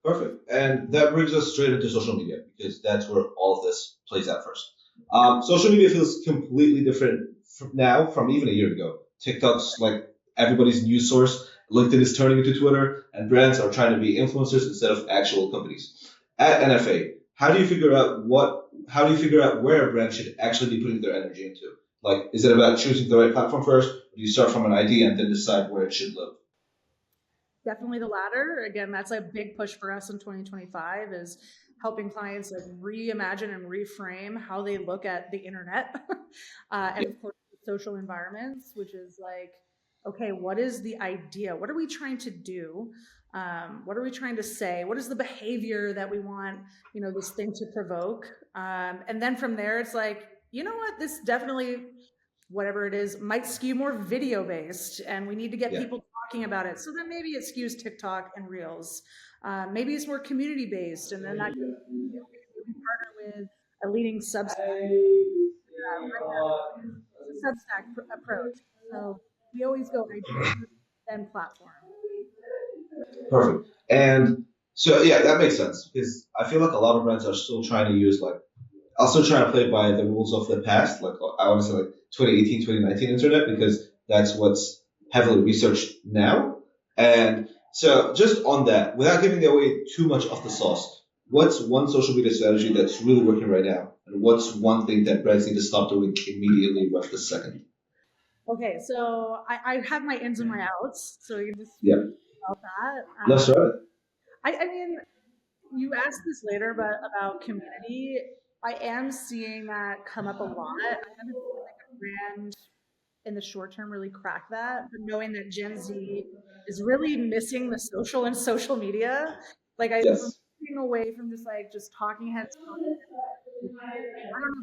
Perfect. And that brings us straight into social media because that's where all of this plays out first. Social media feels completely different now from even a year ago. TikTok's like everybody's news source. LinkedIn is turning into Twitter, and brands are trying to be influencers instead of actual companies. At NFA, how do you figure out what? How do you figure out where a brand should actually be putting their energy into? Like, is it about choosing the right platform first, or do you start from an idea and then decide where it should live? Definitely the latter. Again, that's a big push for us in 2025 is helping clients like reimagine and reframe how they look at the internet. And Yeah, of course, social environments, which is like, okay, what is the idea? What are we trying to do? What are we trying to say? What is the behavior that we want, this thing to provoke? And then from there, it's like, you know what? This definitely, whatever it is, might skew more video based, and we need to get yeah. people talking about it. So then maybe it skews TikTok and Reels. Maybe it's more community based, and then that we partner with a leading Substack. Right now, it's a Substack approach. So we always go idea first, then platform. Perfect. And so yeah, that makes sense because I feel like a lot of brands are still trying to use like also trying to play by the rules of the past. Like I want to say like 2018, 2019 internet because that's what's heavily researched now. And so just on that, without giving away too much of the sauce, what's one social media strategy that's really working right now? And what's one thing that brands need to stop doing immediately right this second? Okay, so I have my ins and my outs. So you can just speak Yeah. about that. Let's start. I mean, you asked this later, but about community, I am seeing that come up a lot. I haven't seen like a brand in the short term really crack that, but knowing that Gen Z is really missing the social and social media, like we're Yes. moving away from just talking heads. I don't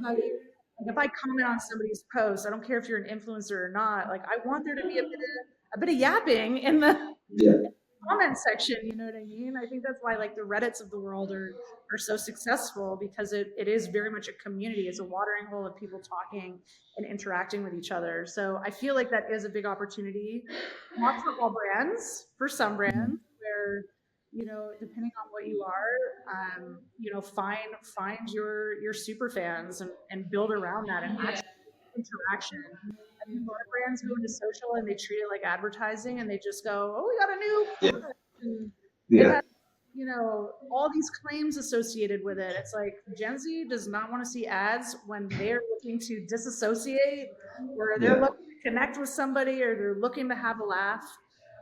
know about you. Like if I comment on somebody's post, I don't care if you're an influencer or not. Like I want there to be a bit of yapping in the Yeah. comment section, you know what I mean? I think that's why like the Reddits of the world are so successful because it is very much a community. It's a watering hole of people talking and interacting with each other. So I feel like that is a big opportunity, not for all brands, for some brands where depending on what you are, find your super fans and build around that and actually interaction. I mean, a lot of brands go into social and they treat it like advertising and they just go, "Oh, we got a new Yeah. product," and it Yeah. has, all these claims associated with it. It's like Gen Z does not want to see ads when they're looking to disassociate, or they're Yeah. looking to connect with somebody, or they're looking to have a laugh.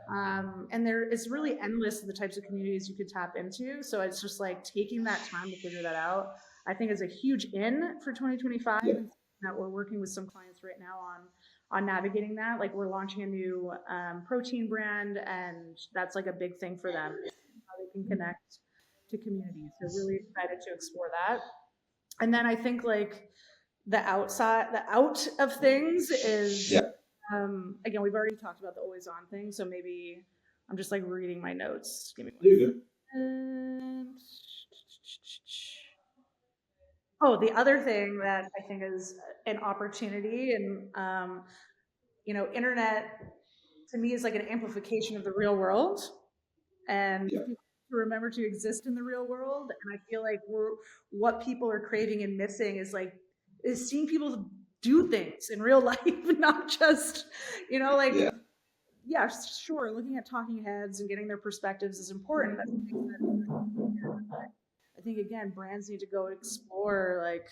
And there is really endless the types of communities you could tap into. So it's just like taking that time to figure that out. I think is a huge in for 2025, Yeah. and that we're working with some clients right now on navigating that. Like we're launching a new protein brand, and that's like a big thing for them, how they can connect to communities. So really excited to explore that. And then I think like the out of things is Yeah. again, we've already talked about the always on thing, so maybe I'm just like reading my notes. Give me one You're good. second. Oh, the other thing that I think is an opportunity, and internet to me is like an amplification of the real world, and Yeah. people to remember to exist in the real world. And I feel like what people are craving and missing is seeing people do things in real life, not just like Yeah. yeah, sure, looking at talking heads and getting their perspectives is important. That's I think again, brands need to go explore, like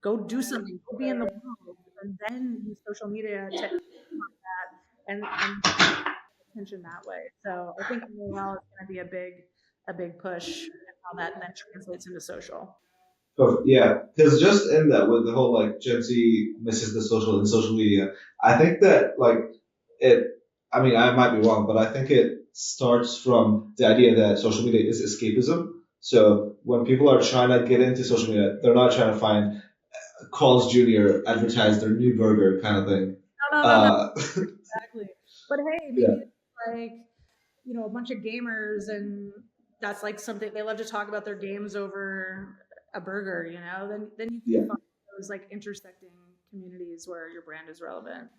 go do something, go be in the world, and then use social media to and attention that way. So I think AOL is going to be a big push, and how that then translates into social. Perfect. Yeah, because just in that, with the whole like Gen Z misses the social and social media, I think that like it. I mean, I might be wrong, but I think it starts from the idea that social media is escapism. So when people are trying to get into social media, they're not trying to find Carl's Jr. advertise their new burger kind of thing. No, no, no, no, Uh, exactly. But hey, maybe yeah, it's like a bunch of gamers, and that's like something they love to talk about their games over a burger. Then you can yeah, find those like intersecting communities where your brand is relevant.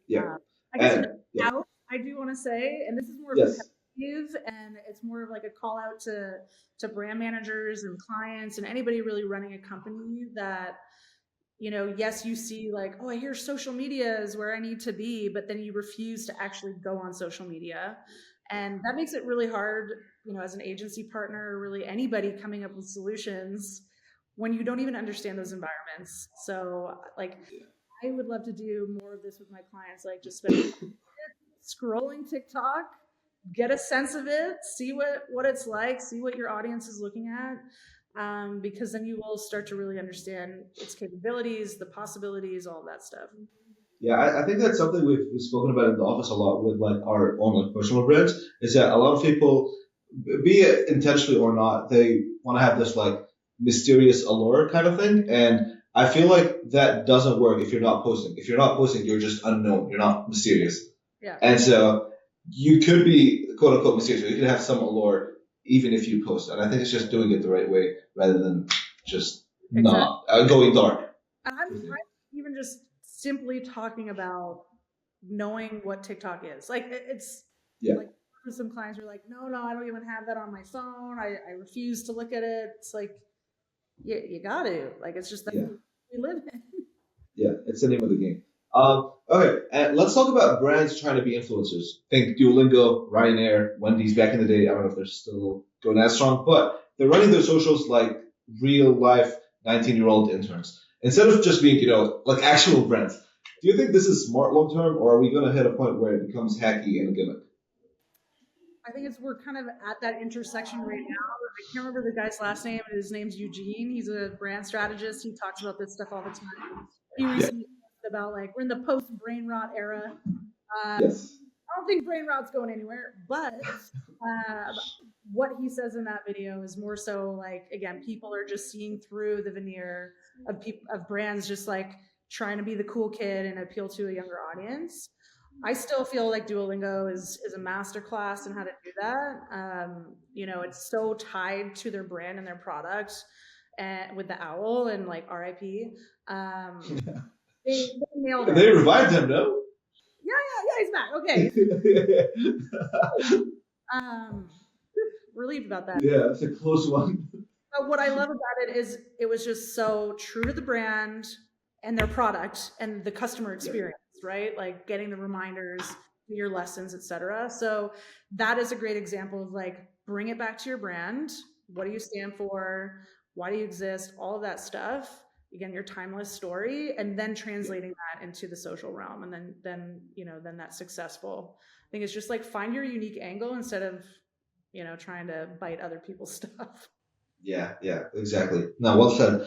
yeah, Um, I guess and another yeah, out I do want to say, and this is more of a pet yes, creative, and it's more of like a call out to brand managers and clients and anybody really running a company that, yes, you see like, oh, I hear social media is where I need to be, but then you refuse to actually go on social media. And that makes it really hard, as an agency partner, or really anybody coming up with solutions when you don't even understand those environments. So, like, I would love to do more of this with my clients, like just spend scrolling TikTok, get a sense of it, see what it's like, see what your audience is looking at, because then you will start to really understand its capabilities, the possibilities, all that stuff. Yeah, I think that's something we've spoken about in the office a lot with like our own like personal brands. Is that a lot of people, be it intentionally or not, they want to have this like mysterious allure kind of thing, and I feel like that doesn't work if you're not posting. If you're not posting, you're just unknown. You're not mysterious, Yeah, and so you could be quote unquote mysterious. Or you could have some allure even if you post. And I think it's just doing it the right way rather than just exactly. not going dark. I'm even just simply talking about knowing what TikTok is. Like it's Yeah. like for some clients are like, no, I don't even have that on my phone. I refuse to look at it. It's like you got to. Like it's just that Yeah. we live in. Yeah, it's the name of the game. Okay, and let's talk about brands trying to be influencers. Think Duolingo, Ryanair, Wendy's back in the day. I don't know if they're still going as strong, but they're running their socials like real life 19-year-old interns instead of just being, like actual brands. Do you think this is smart long term, or are we going to hit a point where it becomes hacky and a gimmick? I think we're kind of at that intersection right now. I can't remember the guy's last name. His name's Eugene. He's a brand strategist. He talks about this stuff all the time. He recently talked about like we're in the post brain rot era. Yes. I don't think brain rot's going anywhere, but what he says in that video is more so like again, people are just seeing through the veneer of brands just like trying to be the cool kid and appeal to a younger audience. I still feel like Duolingo is a masterclass in how to do that. It's so tied to their brand and their product, and with the owl and like RIP. They nailed it. They revived him, no? Yeah, he's back. Okay. Relieved about that. Yeah, it's a close one. But what I love about it is it was just so true to the brand and their product and the customer experience, right? Like getting the reminders, your lessons, etc. So that is a great example of like bring it back to your brand. What do you stand for? Why do you exist? All of that stuff. Again, your timeless story, and then translating that into the social realm, and then that's successful. I think it's just like find your unique angle instead of trying to bite other people's stuff. Yeah, exactly. No, well said.